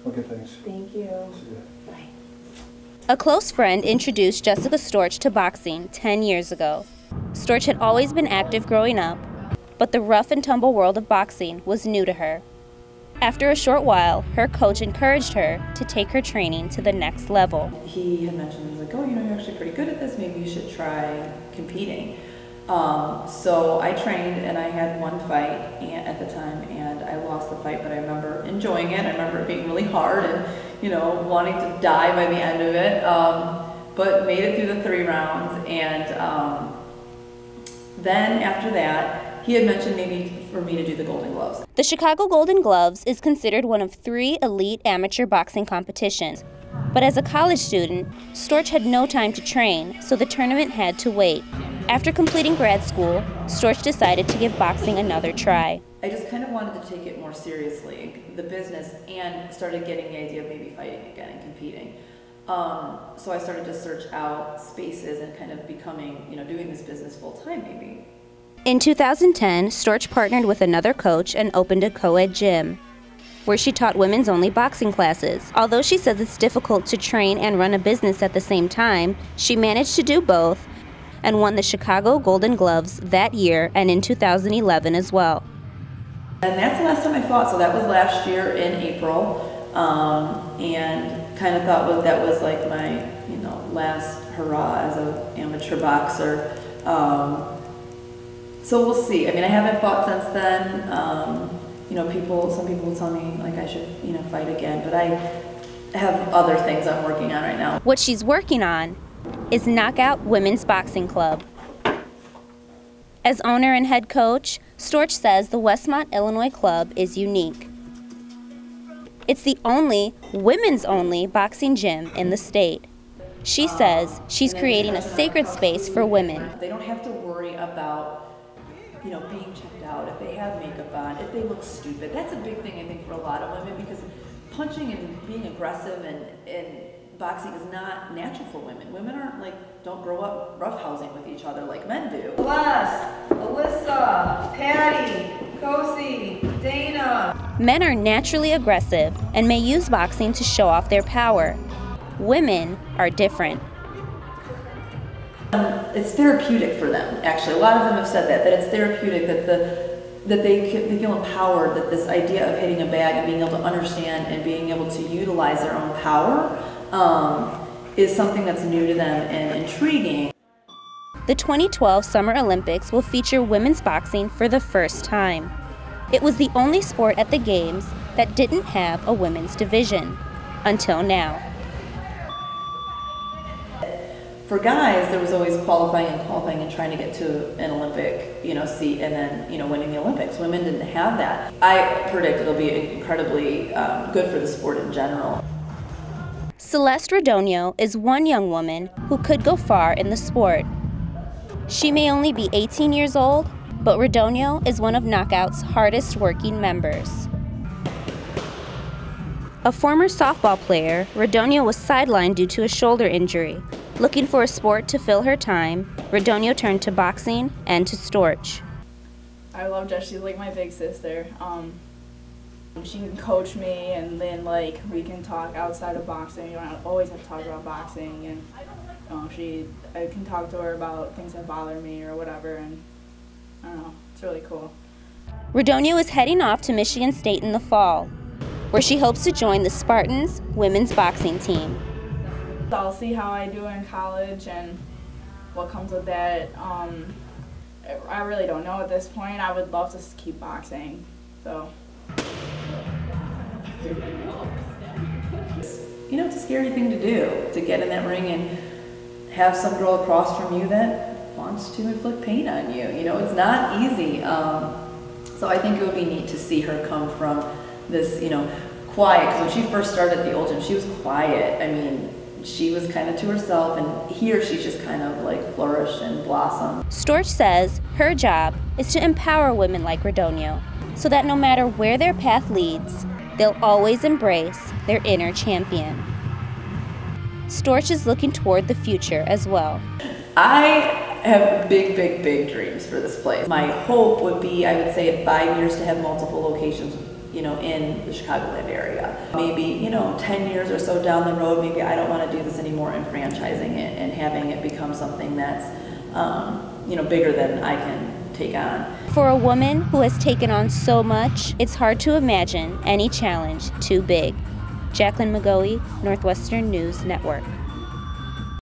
Okay, thanks. Thank you. See ya. Bye. A close friend introduced Jessica Storch to boxing 10 years ago. Storch had always been active growing up, but the rough and tumble world of boxing was new to her. After a short while, her coach encouraged her to take her training to the next level. He had mentioned, he was like, oh, you know, you're actually pretty good at this, maybe you should try competing. So I trained and I had one fight at the time and I lost the fight, but I remember enjoying it. I remember it being really hard and, you know, wanting to die by the end of it, but made it through the 3 rounds. And then after that, he had mentioned maybe for me to do the Golden Gloves. The Chicago Golden Gloves is considered one of 3 elite amateur boxing competitions. But as a college student, Storch had no time to train, so the tournament had to wait. After completing grad school, Storch decided to give boxing another try. I just kind of wanted to take it more seriously, the business, and started getting the idea of maybe fighting again and competing. So I started to search out spaces and kind of becoming, you know, doing this business full time maybe. In 2010, Storch partnered with another coach and opened a co-ed gym, where she taught women's only boxing classes. Although she says it's difficult to train and run a business at the same time, she managed to do both and won the Chicago Golden Gloves that year and in 2011 as well. And that's the last time I fought, so that was last year in April, and kind of thought that was like my, you know, last hurrah as an amateur boxer. So we'll see. I mean, I haven't fought since then. You know, some people will tell me like I should, you know, fight again, but I have other things I'm working on right now. What she's working on is Knockout Women's Boxing Club. As owner and head coach, Storch says the Westmont, Illinois club is unique. It's the only women's-only boxing gym in the state. She says she's creating a sacred space for women. They don't have to worry about, you know, being checked out, if they have makeup on, if they look stupid. That's a big thing, I think, for a lot of women, because punching and being aggressive and boxing is not natural for women. Women aren't like, don't grow up roughhousing with each other like men do. Celeste, Alyssa, Patty, Kosi, Dana. Men are naturally aggressive and may use boxing to show off their power. Women are different. It's therapeutic for them, actually. A lot of them have said that it's therapeutic, that they feel empowered, that this idea of hitting a bag and being able to understand and being able to utilize their own power is something that's new to them and intriguing. The 2012 Summer Olympics will feature women's boxing for the first time. It was the only sport at the Games that didn't have a women's division, until now. For guys, there was always qualifying and trying to get to an Olympic, you know, seat and then, you know, winning the Olympics. Women didn't have that. I predict it'll be incredibly good for the sport in general. Celeste Radonio is one young woman who could go far in the sport. She may only be 18 years old, but Radonio is one of Knockout's hardest working members. A former softball player, Radonio was sidelined due to a shoulder injury. Looking for a sport to fill her time, Radonio turned to boxing and to Storch. I love Jess. She's like my big sister. She can coach me, and then like we can talk outside of boxing. You don't always have to talk about boxing, and I can talk to her about things that bother me or whatever, and I don't know, it's really cool. Radonio is heading off to Michigan State in the fall, where she hopes to join the Spartans women's boxing team. I'll see how I do in college and what comes with that. I really don't know at this point. I would love to keep boxing, so. You know, it's a scary thing to do, to get in that ring and have some girl across from you that wants to inflict pain on you. You know, it's not easy. So I think it would be neat to see her come from this, you know, quiet, because when she first started at the old gym, she was quiet. I mean, she was kind of to herself, and here she's just kind of like flourished and blossomed. Storch says her job is to empower women like Radonio, so that no matter where their path leads, they'll always embrace their inner champion. Storch is looking toward the future as well. I have big, big, big dreams for this place. My hope would be, I would say, in 5 years to have multiple locations you know, in the Chicagoland area. Maybe, you know, 10 years or so down the road, maybe I don't want to do this anymore, and franchising it and having it become something that's, you know, bigger than I can take on. For a woman who has taken on so much, it's hard to imagine any challenge too big. Jacqueline McGoey, Northwestern News Network.